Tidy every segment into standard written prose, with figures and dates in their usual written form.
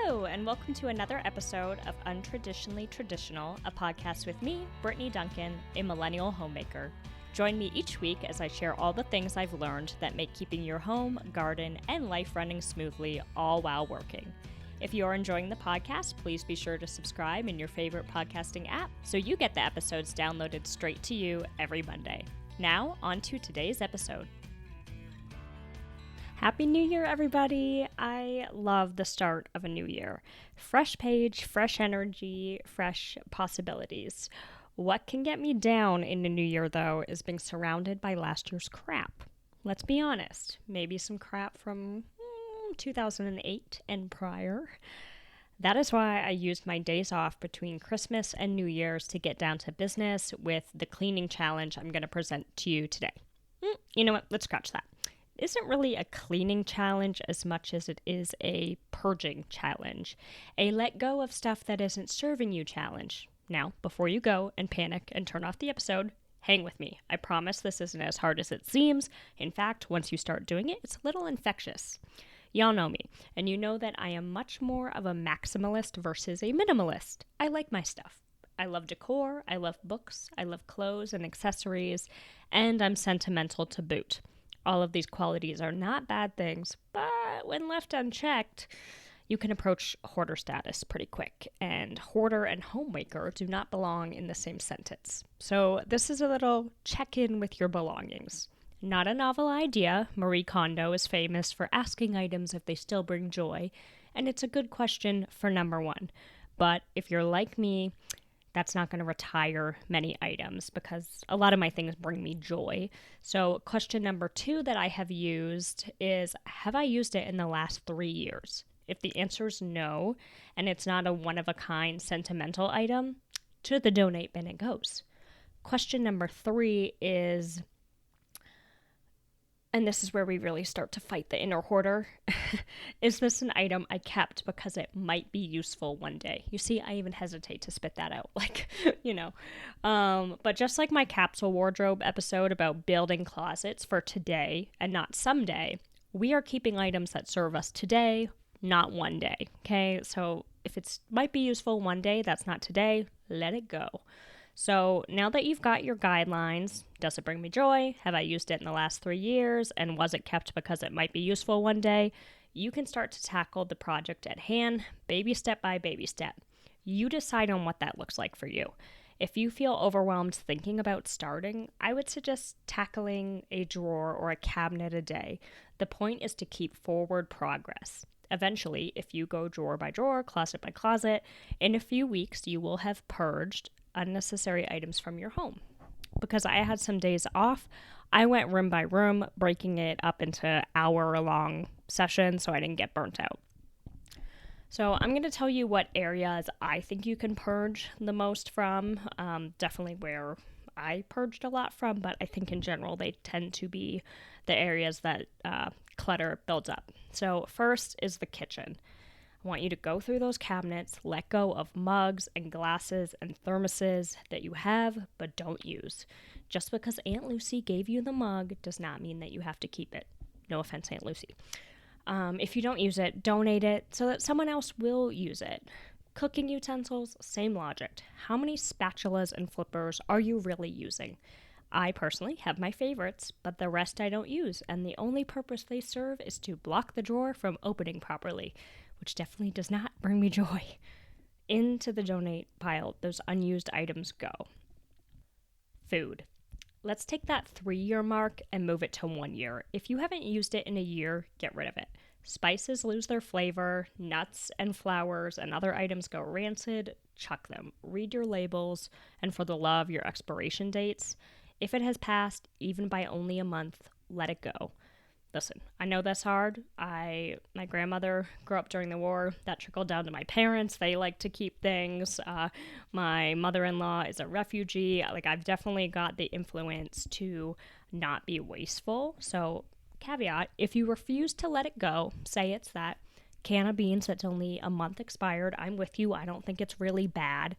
Hello, and welcome to another episode of Untraditionally Traditional, a podcast with me, Brittany Duncan, a millennial homemaker. Join me each week as I share all the things I've learned that make keeping your home, garden, and life running smoothly, all while working. If you are enjoying the podcast, please be sure to subscribe in your favorite podcasting app so you get the episodes downloaded straight to you every Monday. Now, on to today's episode. Happy New Year, everybody! I love the start of a new year. Fresh page, fresh energy, fresh possibilities. What can get me down in the new year, though, is being surrounded by last year's crap. Let's be honest. Maybe some crap from 2008 and prior. That is why I used my days off between Christmas and New Year's to get down to business with the cleaning challenge I'm going to present to you today. You know what? Let's scratch that. It isn't really a cleaning challenge as much as it is a purging challenge. A let go of stuff that isn't serving you challenge. Now, before you go and panic and turn off the episode, hang with me. I promise this isn't as hard as it seems. In fact, once you start doing it, it's a little infectious. Y'all know me, and you know that I am much more of a maximalist versus a minimalist. I like my stuff. I love decor, I love books, I love clothes and accessories, and I'm sentimental to boot. All of these qualities are not bad things, but when left unchecked, you can approach hoarder status pretty quick, and hoarder and homemaker do not belong in the same sentence. So this is a little check-in with your belongings. Not a novel idea. Marie Kondo is famous for asking items if they still bring joy, and it's a good question for number one. But if you're like me, that's not going to retire many items because a lot of my things bring me joy. So question number two that I have used is, have I used it in the last 3 years? If the answer is no, and it's not a one-of-a-kind sentimental item, to the donate bin it goes. Question number three is, and this is where we really start to fight the inner hoarder, is this an item I kept because it might be useful one day? You see, I even hesitate to spit that out, but just like my capsule wardrobe episode about building closets for today and not someday, we are keeping items that serve us today, not one day, okay? So if it might be useful one day, that's not today, let it go. So now that you've got your guidelines, does it bring me joy? Have I used it in the last 3 years? And was it kept because it might be useful one day? You can start to tackle the project at hand, baby step by baby step. You decide on what that looks like for you. If you feel overwhelmed thinking about starting, I would suggest tackling a drawer or a cabinet a day. The point is to keep forward progress. Eventually, if you go drawer by drawer, closet by closet, in a few weeks you will have purged unnecessary items from your home. Because I had some days off, I went room by room, breaking it up into hour-long sessions so I didn't get burnt out. So I'm going to tell you what areas I think you can purge the most from, definitely where I purged a lot from, but I think in general they tend to be the areas that clutter builds up. So first is the kitchen. I want you to go through those cabinets, let go of mugs and glasses and thermoses that you have but don't use. Just because Aunt Lucy gave you the mug does not mean that you have to keep it. No offense, Aunt Lucy. If you don't use it, donate it so that someone else will use it. Cooking utensils, same logic. How many spatulas and flippers are you really using? I personally have my favorites, but the rest I don't use, and the only purpose they serve is to block the drawer from opening properly, which definitely does not bring me joy. Into the donate pile, those unused items go. Food. Let's take that 3-year mark and move it to 1 year. If you haven't used it in a year, get rid of it. Spices lose their flavor, nuts and flowers and other items go rancid, chuck them. Read your labels, and for the love, your expiration dates. If it has passed, even by only a month, let it go. Listen, I know that's hard. My grandmother grew up during the war. That trickled down to my parents. They like to keep things. My mother-in-law is a refugee. I've definitely got the influence to not be wasteful. So, caveat, if you refuse to let it go, say it's that can of beans that's only a month expired, I'm with you. I don't think it's really bad.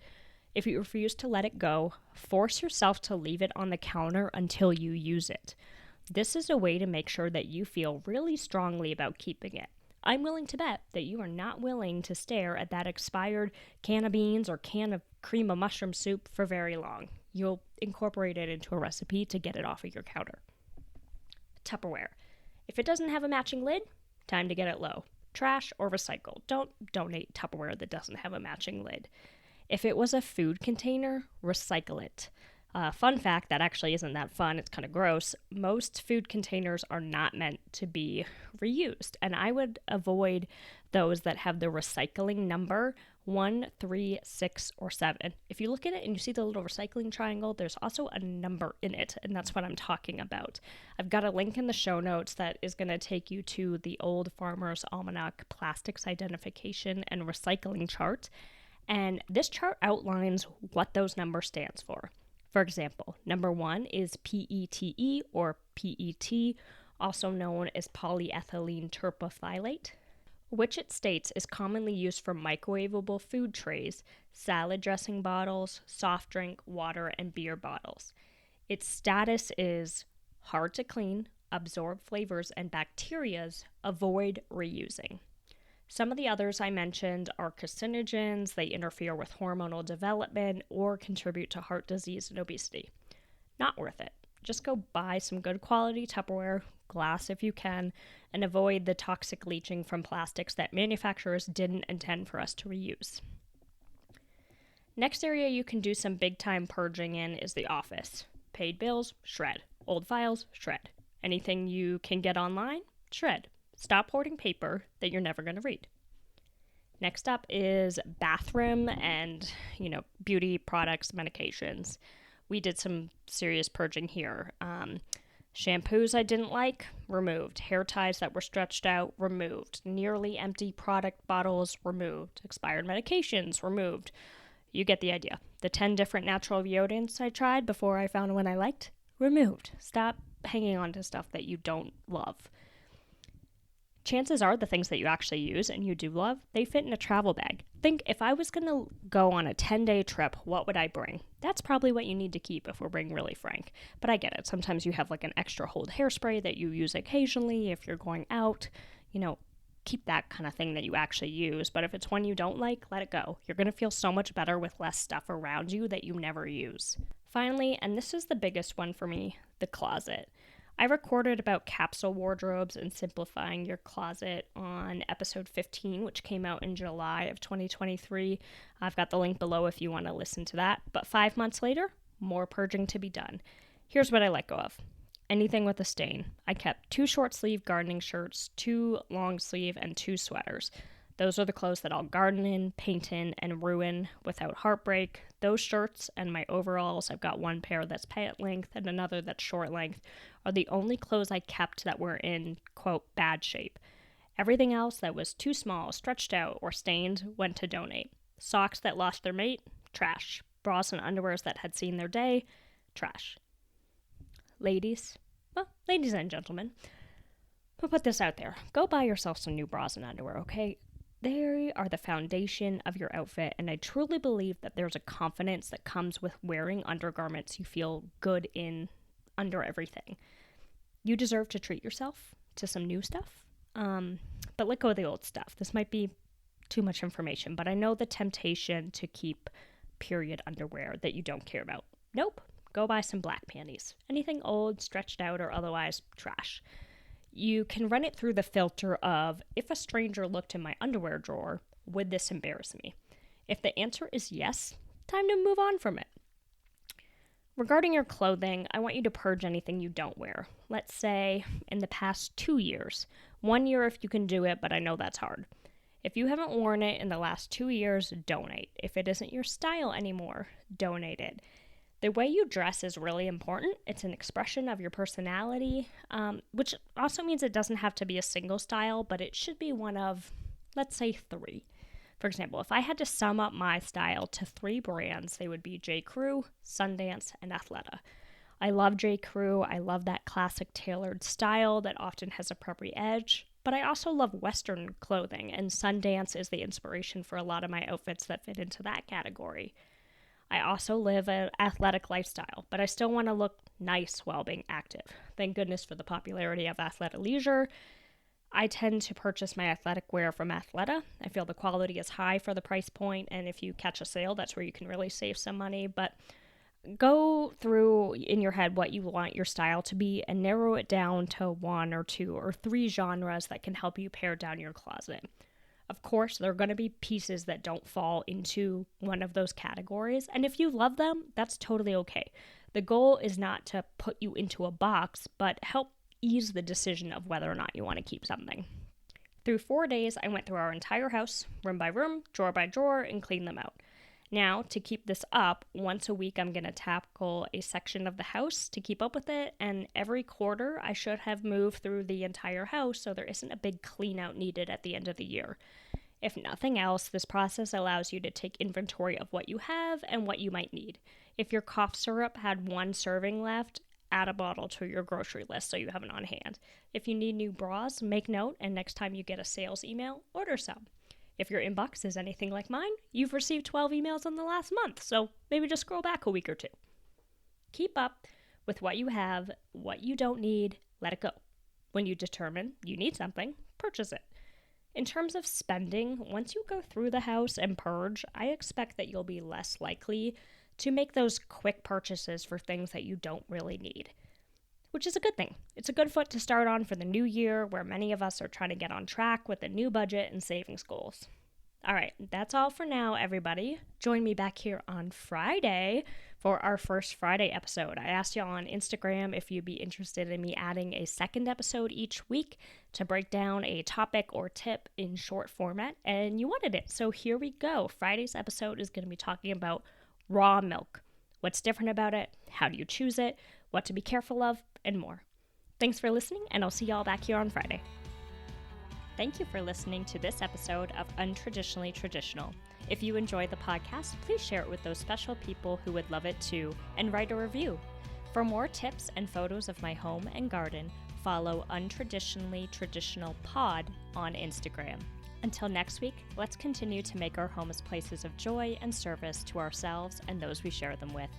If you refuse to let it go, force yourself to leave it on the counter until you use it. This is a way to make sure that you feel really strongly about keeping it. I'm willing to bet that you are not willing to stare at that expired can of beans or can of cream of mushroom soup for very long. You'll incorporate it into a recipe to get it off of your counter. Tupperware. If it doesn't have a matching lid, time to get it low. Trash or recycle. Don't donate Tupperware that doesn't have a matching lid. If it was a food container, recycle it. Fun fact that actually isn't that fun, it's kind of gross. Most food containers are not meant to be reused, and I would avoid those that have the recycling number 1, 3, 6, or 7. If you look at it and you see the little recycling triangle, there's also a number in it, and that's what I'm talking about. I've got a link in the show notes that is going to take you to the Old Farmer's Almanac Plastics Identification and Recycling chart, and this chart outlines what those numbers stands for. For example, number 1 is PETE or PET, also known as polyethylene terephthalate, which it states is commonly used for microwavable food trays, salad dressing bottles, soft drink, water, and beer bottles. Its status is hard to clean, absorb flavors and bacterias, avoid reusing. Some of the others I mentioned are carcinogens, they interfere with hormonal development, or contribute to heart disease and obesity. Not worth it. Just go buy some good quality Tupperware, glass if you can, and avoid the toxic leaching from plastics that manufacturers didn't intend for us to reuse. Next area you can do some big time purging in is the office. Paid bills, shred. Old files, shred. Anything you can get online, shred. Stop hoarding paper that you're never going to read. Next up is bathroom and, beauty products, medications. We did some serious purging here. Shampoos I didn't like, removed. Hair ties that were stretched out, removed. Nearly empty product bottles, removed. Expired medications, removed. You get the idea. The 10 different natural deodorants I tried before I found one I liked, removed. Stop hanging on to stuff that you don't love. Chances are the things that you actually use and you do love, they fit in a travel bag. Think, if I was going to go on a 10-day trip, what would I bring? That's probably what you need to keep if we're being really frank. But I get it. Sometimes you have like an extra hold hairspray that you use occasionally if you're going out. Keep that kind of thing that you actually use. But if it's one you don't like, let it go. You're going to feel so much better with less stuff around you that you never use. Finally, and this is the biggest one for me, the closet. I recorded about capsule wardrobes and simplifying your closet on episode 15, which came out in July of 2023. I've got the link below if you want to listen to that. But 5 months later, more purging to be done. Here's what I let go of. Anything with a stain. I kept 2 short sleeve gardening shirts, 2 long sleeve, and 2 sweaters. Those are the clothes that I'll garden in, paint in, and ruin without heartbreak. Those shirts and my overalls, I've got one pair that's pant length and another that's short length, are the only clothes I kept that were in, quote, bad shape. Everything else that was too small, stretched out, or stained went to donate. Socks that lost their mate, trash. Bras and underwears that had seen their day, trash. Ladies and gentlemen, I'll put this out there. Go buy yourself some new bras and underwear, okay? They are the foundation of your outfit, and I truly believe that there's a confidence that comes with wearing undergarments you feel good in under everything. You deserve to treat yourself to some new stuff, but let go of the old stuff. This might be too much information, but I know the temptation to keep period underwear that you don't care about. Nope. Go buy some black panties. Anything old, stretched out, or otherwise, trash. You can run it through the filter of, if a stranger looked in my underwear drawer, would this embarrass me? If the answer is yes, time to move on from it. Regarding your clothing, I want you to purge anything you don't wear. Let's say in the past 2 years. 1 year if you can do it, but I know that's hard. If you haven't worn it in the last 2 years, donate. If it isn't your style anymore, donate it. The way you dress is really important. It's an expression of your personality, which also means it doesn't have to be a single style, but it should be one of, let's say, 3. For example, if I had to sum up my style to 3 brands, they would be J. Crew, Sundance, and Athleta. I love J. Crew. I love that classic tailored style that often has a preppy edge, but I also love Western clothing, and Sundance is the inspiration for a lot of my outfits that fit into that category. I also live an athletic lifestyle, but I still want to look nice while being active. Thank goodness for the popularity of athletic leisure. I tend to purchase my athletic wear from Athleta. I feel the quality is high for the price point, and if you catch a sale, that's where you can really save some money. But go through in your head what you want your style to be and narrow it down to 1 or 2 or 3 genres that can help you pare down your closet. Of course, there are going to be pieces that don't fall into one of those categories, and if you love them, that's totally okay. The goal is not to put you into a box, but help ease the decision of whether or not you want to keep something. Through 4 days, I went through our entire house, room by room, drawer by drawer, and cleaned them out. Now, to keep this up, once a week I'm going to tackle a section of the house to keep up with it, and every quarter I should have moved through the entire house so there isn't a big clean out needed at the end of the year. If nothing else, this process allows you to take inventory of what you have and what you might need. If your cough syrup had 1 serving left, add a bottle to your grocery list so you have it on hand. If you need new bras, make note, and next time you get a sales email, order some. If your inbox is anything like mine, you've received 12 emails in the last month, so maybe just scroll back a week or 2. Keep up with what you have, what you don't need, let it go. When you determine you need something, purchase it. In terms of spending, once you go through the house and purge, I expect that you'll be less likely to make those quick purchases for things that you don't really need, which is a good thing. It's a good foot to start on for the new year, where many of us are trying to get on track with a new budget and savings goals. All right, that's all for now, everybody. Join me back here on Friday for our first Friday episode. I asked y'all on Instagram if you'd be interested in me adding a second episode each week to break down a topic or tip in short format, and you wanted it. So here we go. Friday's episode is going to be talking about raw milk. What's different about it? How do you choose it? What to be careful of? And more. Thanks for listening, and I'll see y'all back here on Friday. Thank you for listening to this episode of Untraditionally Traditional. If you enjoyed the podcast, please share it with those special people who would love it too, and write a review. For more tips and photos of my home and garden, follow Untraditionally Traditional Pod on Instagram. Until next week, let's continue to make our homes places of joy and service to ourselves and those we share them with.